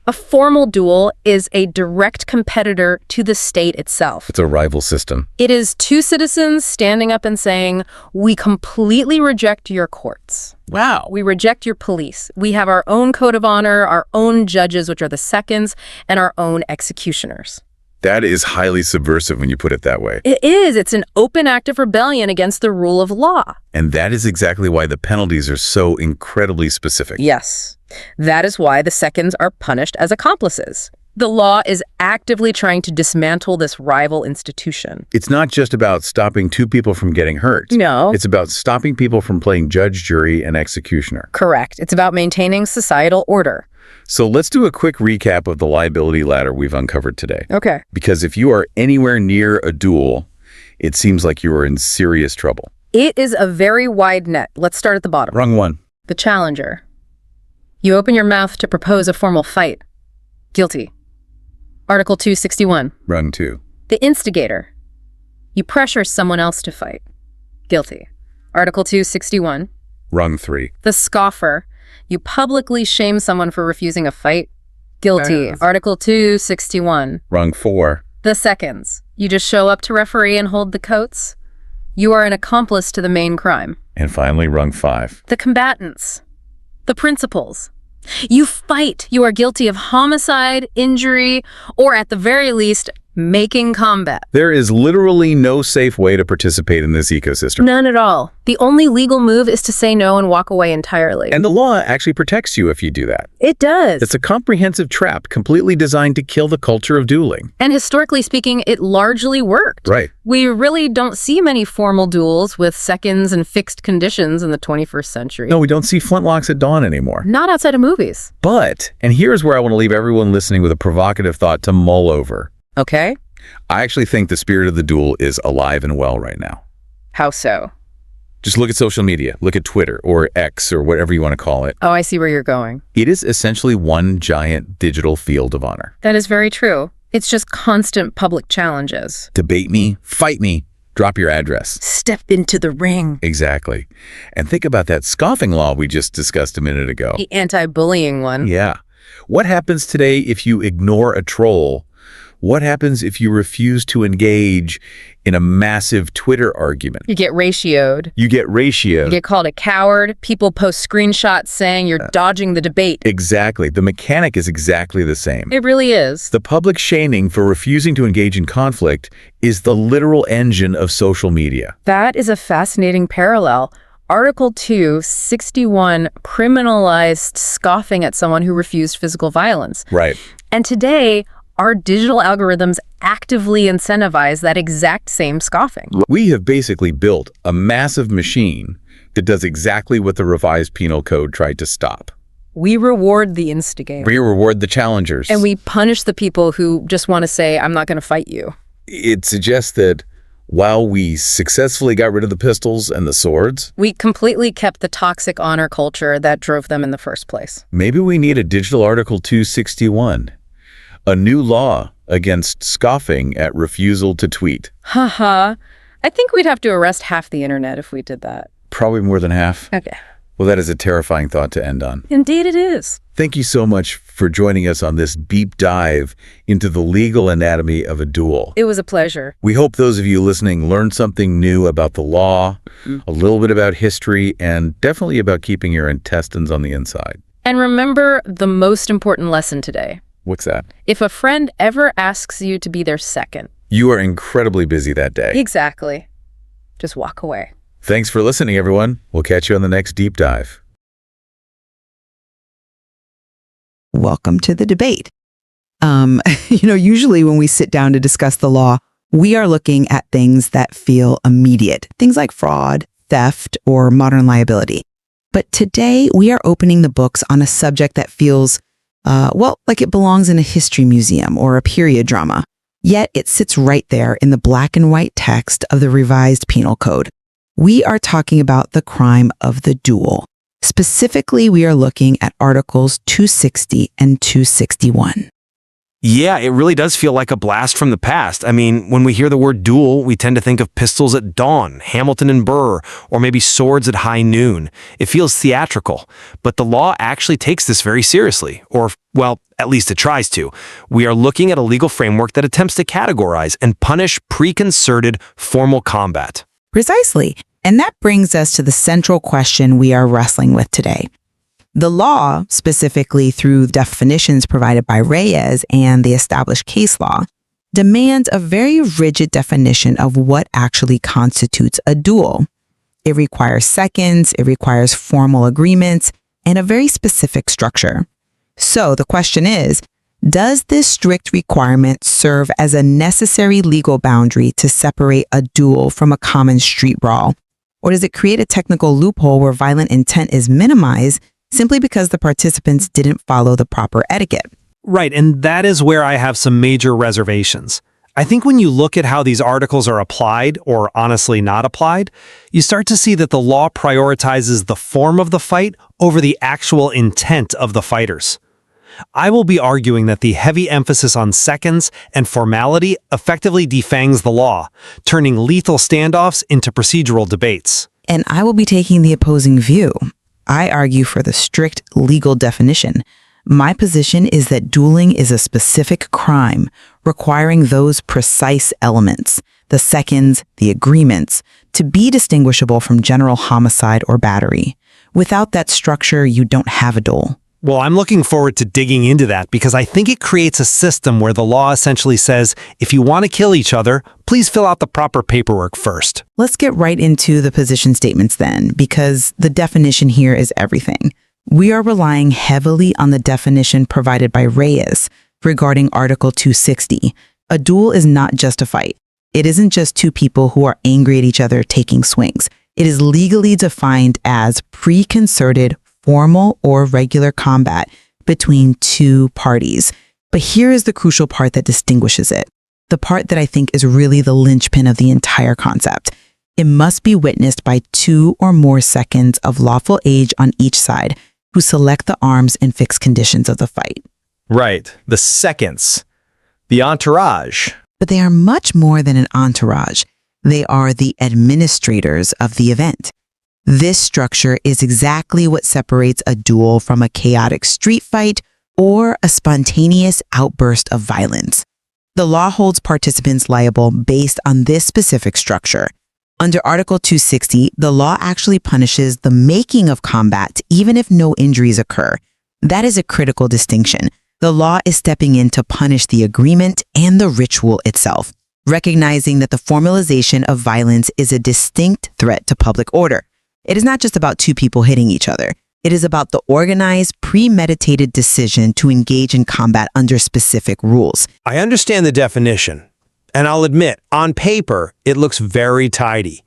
a formal duel, is a direct competitor to the state itself. It's a rival system. It is two citizens standing up and saying, we completely reject your courts. Wow. We reject your police. We have our own code of honor, our own judges, which are the seconds, and our own executioners. That is highly subversive when you put it that way. It is. It's an open act of rebellion against the rule of law. And that is exactly why the penalties are so incredibly specific. Yes. That is why the seconds are punished as accomplices. The law is actively trying to dismantle this rival institution. It's not just about stopping two people from getting hurt. No. It's about stopping people from playing judge, jury, and executioner. Correct. It's about maintaining societal order. So let's do a quick recap of the liability ladder we've uncovered today. Okay. Because if you are anywhere near a duel, it seems like you are in serious trouble. It is a very wide net. Let's start at the bottom. Wrong one. The challenger. You open your mouth to propose a formal fight. Guilty. Article 261. Rung two. The instigator. You pressure someone else to fight. Guilty. Article 261. Rung 3. The scoffer. You publicly shame someone for refusing a fight. Guilty. Article 261. Rung 4. The seconds. You just show up to referee and hold the coats. You are an accomplice to the main crime. And finally, rung 5. The combatants. The principals. You fight. You are guilty of homicide, injury, or at the very least, making combat. There is literally no safe way to participate in this ecosystem. None at all. The only legal move is to say no and walk away entirely. And the law actually protects you if you do that. It does. It's a comprehensive trap completely designed to kill the culture of dueling. And historically speaking, it largely worked. Right. We really don't see many formal duels with seconds and fixed conditions in the 21st century. No, we don't see flintlocks at dawn anymore. Not outside of movies. But, and here's where I want to leave everyone listening with a provocative thought to mull over. Okay. I actually think the spirit of the duel is alive and well right now. How so? Just look at social media, look at Twitter or X or whatever you want to call it. Oh, I see where you're going. It is essentially one giant digital field of honor. That is very true. It's just constant public challenges. Debate me, fight me, drop your address. Step into the ring. Exactly. And think about that scoffing law we just discussed a minute ago. The anti-bullying one. Yeah. What happens today if you ignore a troll? What happens if you refuse to engage in a massive Twitter argument? You get ratioed. You get ratioed. You get called a coward. People post screenshots saying you're dodging the debate. Exactly. The mechanic is exactly the same. It really is. The public shaming for refusing to engage in conflict is the literal engine of social media. That is a fascinating parallel. Article 261 criminalized scoffing at someone who refused physical violence. Right. And today, our digital algorithms actively incentivize that exact same scoffing. We have basically built a massive machine that does exactly what the revised penal code tried to stop. We reward the instigator. We reward the challengers. And we punish the people who just want to say, I'm not going to fight you. It suggests that while we successfully got rid of the pistols and the swords, we completely kept the toxic honor culture that drove them in the first place. Maybe we need a digital Article 261. A new law against scoffing at refusal to tweet. Haha. I think we'd have to arrest half the internet if we did that. Probably more than half. Okay. Well, that is a terrifying thought to end on. Indeed it is. Thank you so much for joining us on this deep dive into the legal anatomy of a duel. It was a pleasure. We hope those of you listening learned something new about the law, a little bit about history, and definitely about keeping your intestines on the inside. And remember the most important lesson today. What's that? If a friend ever asks you to be their second. You are incredibly busy that day. Exactly. Just walk away. Thanks for listening, everyone. We'll catch you on the next deep dive. Welcome to the debate. Usually when we sit down to discuss the law, we are looking at things that feel immediate, things like fraud, theft, or modern liability. But today we are opening the books on a subject that feels like it belongs in a history museum or a period drama. Yet it sits right there in the black and white text of the revised penal code. We are talking about the crime of the duel. Specifically, we are looking at Articles 260 and 261. Yeah, it really does feel like a blast from the past. I mean, when we hear the word duel, we tend to think of pistols at dawn, Hamilton and Burr, or maybe swords at high noon. It feels theatrical, but the law actually takes this very seriously, or, well, at least it tries to. We are looking at a legal framework that attempts to categorize and punish preconcerted formal combat. Precisely. And that brings us to the central question we are wrestling with today. The law, specifically through definitions provided by Reyes and the established case law, demands a very rigid definition of what actually constitutes a duel. It requires seconds, it requires formal agreements, and a very specific structure. So the question is, does this strict requirement serve as a necessary legal boundary to separate a duel from a common street brawl? Or does it create a technical loophole where violent intent is minimized simply because the participants didn't follow the proper etiquette? Right, and that is where I have some major reservations. I think when you look at how these articles are applied, or honestly not applied, you start to see that the law prioritizes the form of the fight over the actual intent of the fighters. I will be arguing that the heavy emphasis on seconds and formality effectively defangs the law, turning lethal standoffs into procedural debates. And I will be taking the opposing view. I argue for the strict legal definition. My position is that dueling is a specific crime requiring those precise elements, the seconds, the agreements, to be distinguishable from general homicide or battery. Without that structure, you don't have a duel. Well, I'm looking forward to digging into that because I think it creates a system where the law essentially says, if you want to kill each other, please fill out the proper paperwork first. Let's get right into the position statements then, because the definition here is everything. We are relying heavily on the definition provided by Reyes regarding Article 260. A duel is not just a fight. It isn't just two people who are angry at each other taking swings. It is legally defined as preconcerted, formal or regular combat between two parties. But here is the crucial part that distinguishes it. The part that I think is really the linchpin of the entire concept. It must be witnessed by 2 or more seconds of lawful age on each side who select the arms and fixed conditions of the fight. Right, the seconds. The entourage. But they are much more than an entourage. They are the administrators of the event. This structure is exactly what separates a duel from a chaotic street fight or a spontaneous outburst of violence. The law holds participants liable based on this specific structure. Under Article 260, the law actually punishes the making of combat even if no injuries occur. That is a critical distinction. The law is stepping in to punish the agreement and the ritual itself, recognizing that the formalization of violence is a distinct threat to public order. It is not just about two people hitting each other. It is about the organized, premeditated decision to engage in combat under specific rules. I understand the definition, and I'll admit, on paper, it looks very tidy.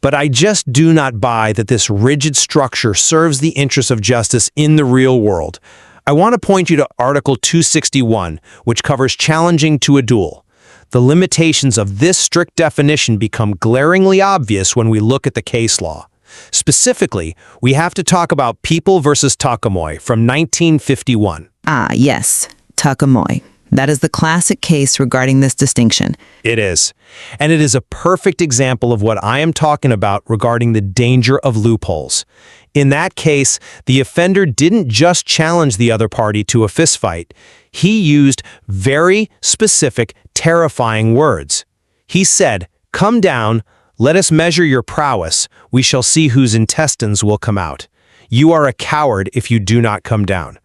But I just do not buy that this rigid structure serves the interests of justice in the real world. I want to point you to Article 261, which covers challenging to a duel. The limitations of this strict definition become glaringly obvious when we look at the case law. Specifically, we have to talk about People versus Takamoy from 1951. Ah, yes, Takamoy. That is the classic case regarding this distinction. It is. And it is a perfect example of what I am talking about regarding the danger of loopholes. In that case, the offender didn't just challenge the other party to a fistfight. He used very specific, terrifying words. He said, "Come down, let us measure your prowess. We shall see whose intestines will come out. You are a coward if you do not come down."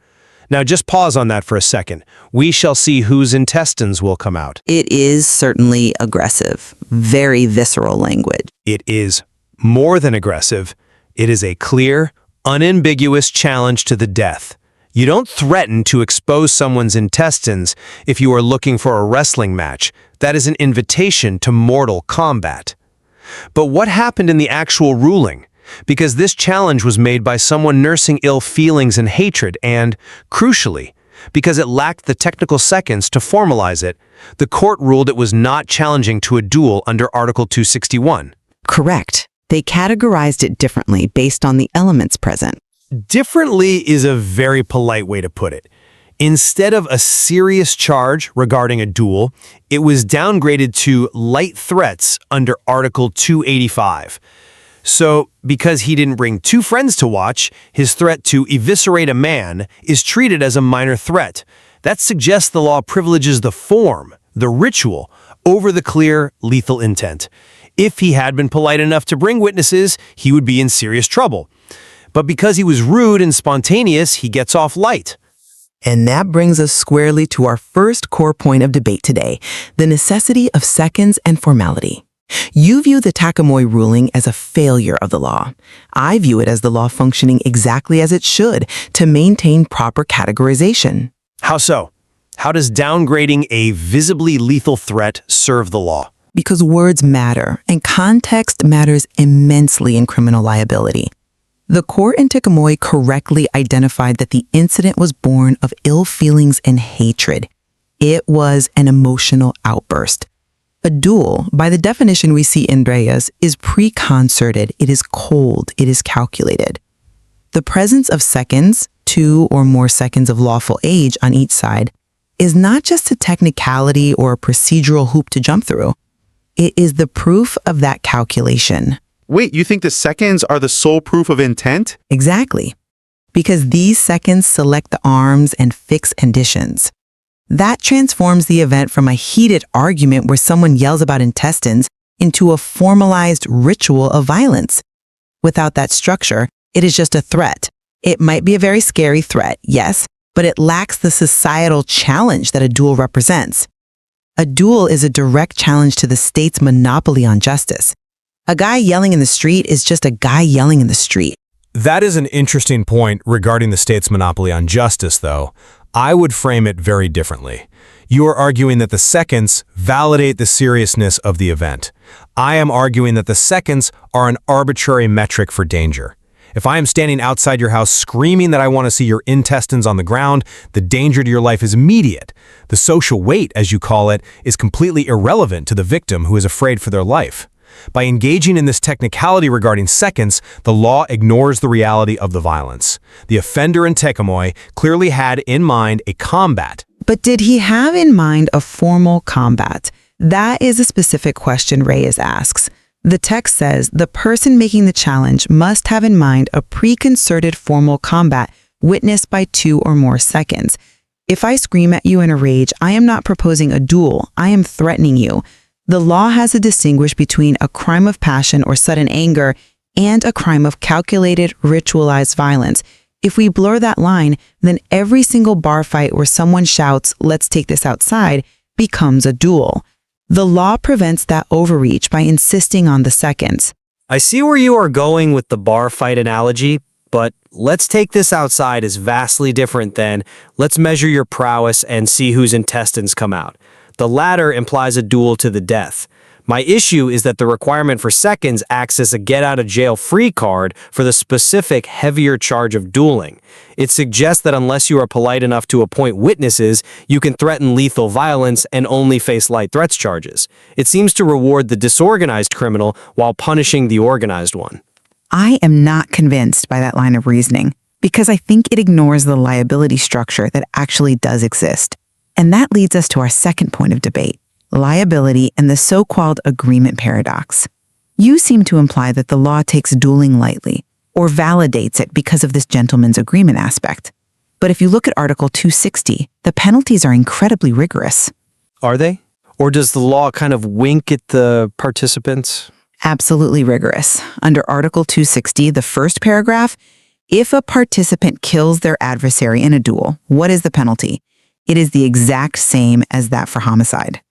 Now just pause on that for a second. We shall see whose intestines will come out. It is certainly aggressive, very visceral language. It is more than aggressive. It is a clear, unambiguous challenge to the death. You don't threaten to expose someone's intestines if you are looking for a wrestling match. That is an invitation to mortal combat. But what happened in the actual ruling? Because this challenge was made by someone nursing ill feelings and hatred and, crucially, because it lacked the technical seconds to formalize it, the court ruled it was not challenging to a duel under Article 261. Correct. They categorized it differently based on the elements present. Differently is a very polite way to put it. Instead of a serious charge regarding a duel, it was downgraded to light threats under Article 285. So, because he didn't bring 2 friends to watch, his threat to eviscerate a man is treated as a minor threat. That suggests the law privileges the form, the ritual, over the clear, lethal intent. If he had been polite enough to bring witnesses, he would be in serious trouble. But because he was rude and spontaneous, he gets off light. And that brings us squarely to our first core point of debate today, the necessity of seconds and formality. You view the Takamoy ruling as a failure of the law. I view it as the law functioning exactly as it should to maintain proper categorization. How so? How does downgrading a visibly lethal threat serve the law? Because words matter, and context matters immensely in criminal liability. The court in Takamoy correctly identified that the incident was born of ill feelings and hatred. It was an emotional outburst. A duel, by the definition we see in Reyes, is preconcerted, it is cold, it is calculated. The presence of seconds, 2 or more seconds of lawful age on each side is not just a technicality or a procedural hoop to jump through. It is the proof of that calculation. Wait, you think the seconds are the sole proof of intent? Exactly. Because these seconds select the arms and fix conditions. That transforms the event from a heated argument where someone yells about intestines into a formalized ritual of violence. Without that structure, it is just a threat. It might be a very scary threat, yes, but it lacks the societal challenge that a duel represents. A duel is a direct challenge to the state's monopoly on justice. A guy yelling in the street is just a guy yelling in the street. That is an interesting point regarding the state's monopoly on justice, though. I would frame it very differently. You are arguing that the seconds validate the seriousness of the event. I am arguing that the seconds are an arbitrary metric for danger. If I am standing outside your house screaming that I want to see your intestines on the ground, the danger to your life is immediate. The social weight, as you call it, is completely irrelevant to the victim who is afraid for their life. By engaging in this technicality regarding seconds, the law ignores the reality of the violence. The offender in Tekamoi clearly had in mind a combat. But did he have in mind a formal combat? That is a specific question Reyes asks. The text says the person making the challenge must have in mind a preconcerted formal combat witnessed by 2 or more seconds. If I scream at you in a rage, I am not proposing a duel. I am threatening you. The law has to distinguish between a crime of passion or sudden anger and a crime of calculated, ritualized violence. If we blur that line, then every single bar fight where someone shouts, "Let's take this outside," becomes a duel. The law prevents that overreach by insisting on the seconds. I see where you are going with the bar fight analogy, but "let's take this outside" is vastly different than "let's measure your prowess and see whose intestines come out." The latter implies a duel to the death. My issue is that the requirement for seconds acts as a get-out-of-jail-free card for the specific, heavier charge of dueling. It suggests that unless you are polite enough to appoint witnesses, you can threaten lethal violence and only face light threats charges. It seems to reward the disorganized criminal while punishing the organized one. I am not convinced by that line of reasoning because I think it ignores the liability structure that actually does exist. And that leads us to our second point of debate, liability and the so-called agreement paradox. You seem to imply that the law takes dueling lightly or validates it because of this gentleman's agreement aspect. But if you look at Article 260, the penalties are incredibly rigorous. Are they? Or does the law kind of wink at the participants? Absolutely rigorous. Under Article 260, the first paragraph, if a participant kills their adversary in a duel, what is the penalty? It is the exact same as that for homicide.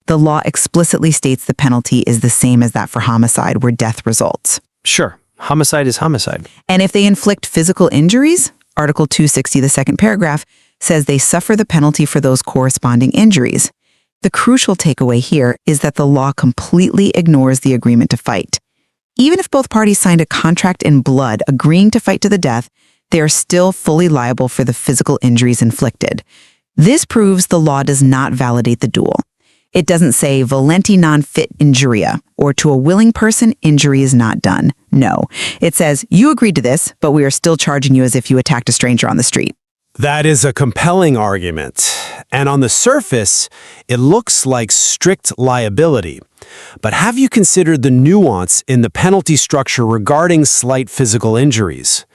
The law explicitly states the penalty is the same as that for homicide where death results. Sure, homicide is homicide. And if they inflict physical injuries, Article 260, the second paragraph, says they suffer the penalty for those corresponding injuries. The crucial takeaway here is that the law completely ignores the agreement to fight. Even if both parties signed a contract in blood agreeing to fight to the death, they are still fully liable for the physical injuries inflicted. This proves the law does not validate the duel. It doesn't say volenti non fit injuria, or to a willing person, injury is not done. No, it says you agreed to this, but we are still charging you as if you attacked a stranger on the street. That is a compelling argument. And on the surface, it looks like strict liability. But have you considered the nuance in the penalty structure regarding slight physical injuries?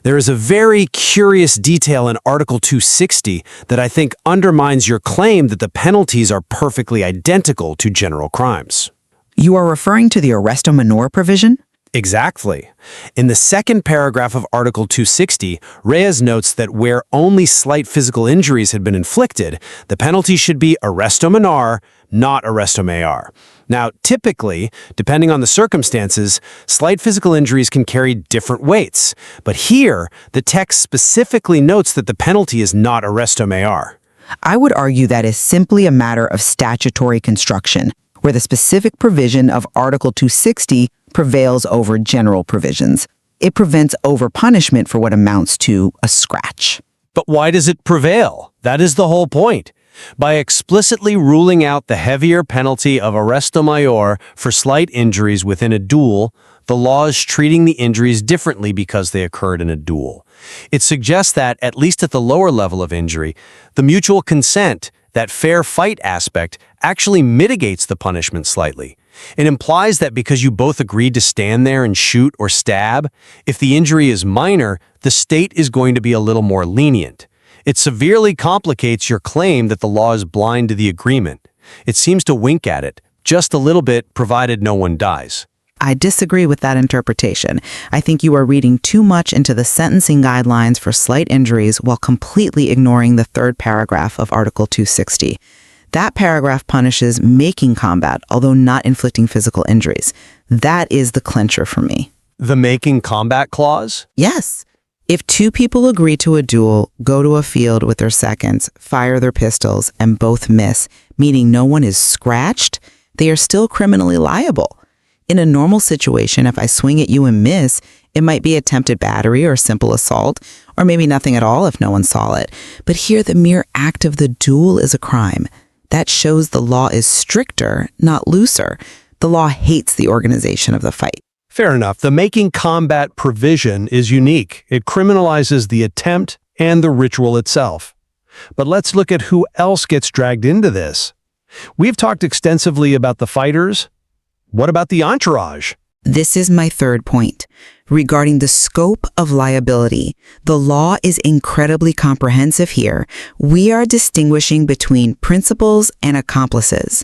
There is a very curious detail in Article 260 that I think undermines your claim that the penalties are perfectly identical to general crimes. You are referring to the arresto minor provision? Exactly. In the second paragraph of Article 260, Reyes notes that where only slight physical injuries had been inflicted, the penalty should be arresto minor, not arresto mayor. Now, typically, depending on the circumstances, slight physical injuries can carry different weights. But here, the text specifically notes that the penalty is not arresto mayor. I would argue that is simply a matter of statutory construction, where the specific provision of Article 260 prevails over general provisions. It prevents overpunishment for what amounts to a scratch. But why does it prevail? That is the whole point. By explicitly ruling out the heavier penalty of arresto mayor for slight injuries within a duel, The law is treating the injuries differently because they occurred in a duel. It suggests that, at least at the lower level of injury, the mutual consent, that fair fight aspect, actually mitigates the punishment slightly. It implies that because you both agreed to stand there and shoot or stab, if the injury is minor, the state is going to be a little more lenient. It severely complicates your claim that the law is blind to the agreement. It seems to wink at it, just a little bit, provided no one dies. I disagree with that interpretation. I think you are reading too much into the sentencing guidelines for slight injuries while completely ignoring the third paragraph of Article 260. That paragraph punishes making combat, although not inflicting physical injuries. That is the clincher for me. The making combat clause? Yes. If two people agree to a duel, go to a field with their seconds, fire their pistols, and both miss, meaning no one is scratched, they are still criminally liable. In a normal situation, if I swing at you and miss, it might be attempted battery or simple assault, or maybe nothing at all if no one saw it. But here, the mere act of the duel is a crime. That shows the law is stricter, not looser. The law hates the organization of the fight. Fair enough. The making combat provision is unique. It criminalizes the attempt and the ritual itself. But let's look at who else gets dragged into this. We've talked extensively about the fighters. What about the entourage? This is my third point. Regarding the scope of liability, the law is incredibly comprehensive here. We are distinguishing between principals and accomplices.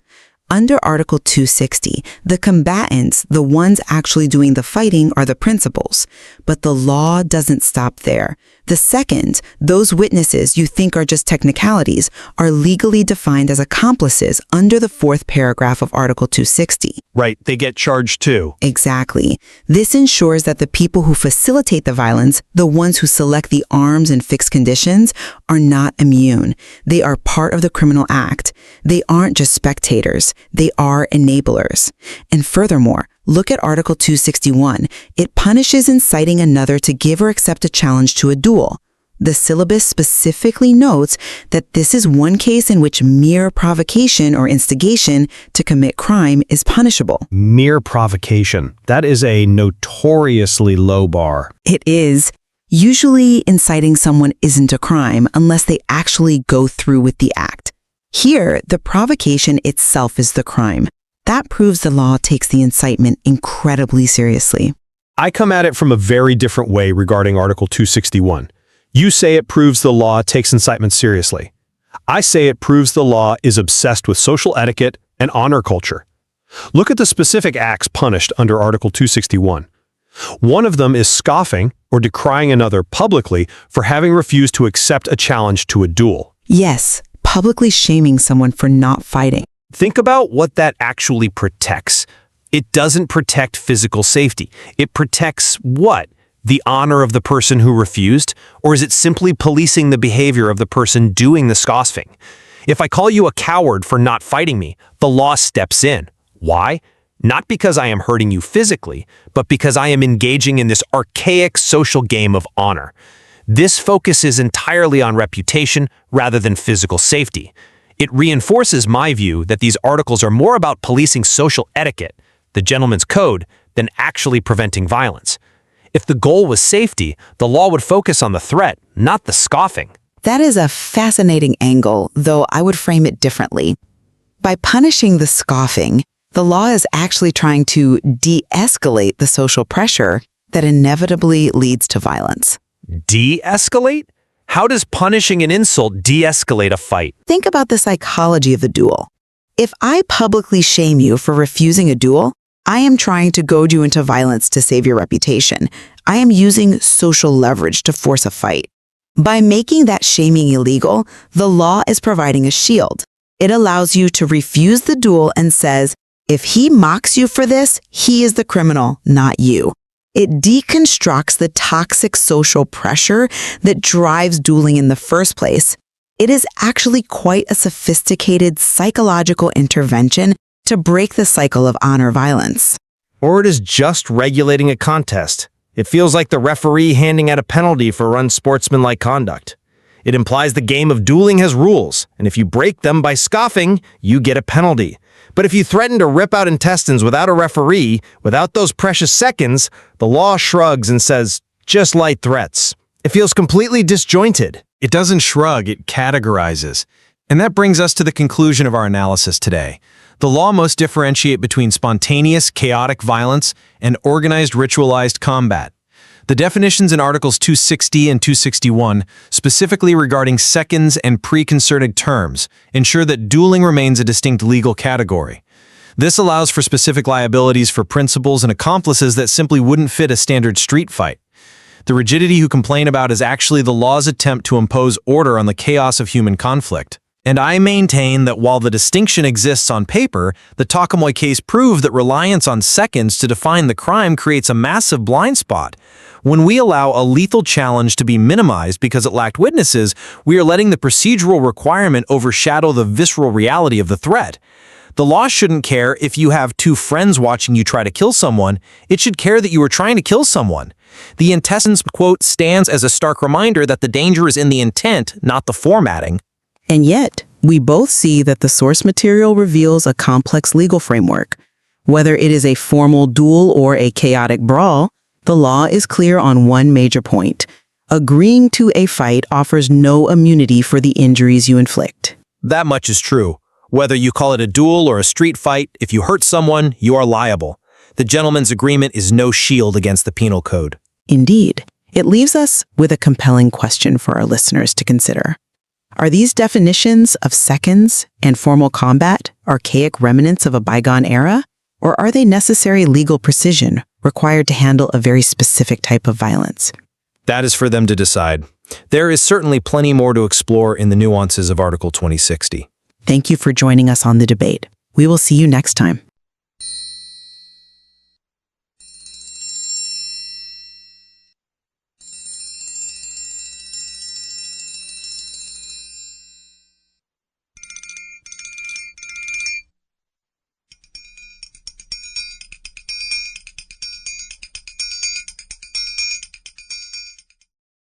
Under Article 260, the combatants, the ones actually doing the fighting, are the principals. But the law doesn't stop there. The second, those witnesses you think are just technicalities, are legally defined as accomplices under the fourth paragraph of Article 260. Right, they get charged too. Exactly. This ensures that the people who facilitate the violence, the ones who select the arms and fix conditions, are not immune. They are part of the criminal act. They aren't just spectators. They are enablers. And furthermore, look at Article 261. It punishes inciting another to give or accept a challenge to a duel. The syllabus specifically notes that this is one case in which mere provocation or instigation to commit crime is punishable. Mere provocation. That is a notoriously low bar. It is. Usually, inciting someone isn't a crime unless they actually go through with the act. Here, the provocation itself is the crime. That proves the law takes the incitement incredibly seriously. I come at it from a very different way regarding Article 261. You say it proves the law takes incitement seriously. I say it proves the law is obsessed with social etiquette and honor culture. Look at the specific acts punished under Article 261. One of them is scoffing or decrying another publicly for having refused to accept a challenge to a duel. Yes, publicly shaming someone for not fighting. Think about what that actually protects. It doesn't protect physical safety. It protects what? The honor of the person who refused? Or is it simply policing the behavior of the person doing the scoffing? If I call you a coward for not fighting me, the law steps in. Why? Not because I am hurting you physically, but because I am engaging in this archaic social game of honor. This focuses entirely on reputation rather than physical safety. It reinforces my view that these articles are more about policing social etiquette, the gentleman's code, than actually preventing violence. If the goal was safety, the law would focus on the threat, not the scoffing. That is a fascinating angle, though I would frame it differently. By punishing the scoffing, the law is actually trying to de-escalate the social pressure that inevitably leads to violence. De-escalate? How does punishing an insult de-escalate a fight? Think about the psychology of the duel. If I publicly shame you for refusing a duel, I am trying to goad you into violence to save your reputation. I am using social leverage to force a fight. By making that shaming illegal, the law is providing a shield. It allows you to refuse the duel and says, if he mocks you for this, he is the criminal, not you. It deconstructs the toxic social pressure that drives dueling in the first place. It is actually quite a sophisticated psychological intervention to break the cycle of honor violence. Or it is just regulating a contest. It feels like the referee handing out a penalty for unsportsmanlike conduct. It implies the game of dueling has rules, and if you break them by scoffing, you get a penalty. But if you threaten to rip out intestines without a referee, without those precious seconds, the law shrugs and says, just light threats. It feels completely disjointed. It doesn't shrug, it categorizes. And that brings us to the conclusion of our analysis today. The law must differentiate between spontaneous, chaotic violence and organized, ritualized combat. The definitions in Articles 260 and 261, specifically regarding seconds and preconcerted terms, ensure that dueling remains a distinct legal category. This allows for specific liabilities for principals and accomplices that simply wouldn't fit a standard street fight. The rigidity you complain about is actually the law's attempt to impose order on the chaos of human conflict. And I maintain that while the distinction exists on paper, the Takamoy case proved that reliance on seconds to define the crime creates a massive blind spot. When we allow a lethal challenge to be minimized because it lacked witnesses, we are letting the procedural requirement overshadow the visceral reality of the threat. The law shouldn't care if you have two friends watching you try to kill someone. It should care that you are trying to kill someone. The intestines quote stands as a stark reminder that the danger is in the intent, not the formatting. And yet, we both see that the source material reveals a complex legal framework. Whether it is a formal duel or a chaotic brawl, the law is clear on one major point. Agreeing to a fight offers no immunity for the injuries you inflict. That much is true. Whether you call it a duel or a street fight, if you hurt someone, you are liable. The gentleman's agreement is no shield against the penal code. Indeed, it leaves us with a compelling question for our listeners to consider. Are these definitions of seconds and formal combat archaic remnants of a bygone era, or are they necessary legal precision required to handle a very specific type of violence? That is for them to decide. There is certainly plenty more to explore in the nuances of Article 2060. Thank you for joining us on the debate. We will see you next time.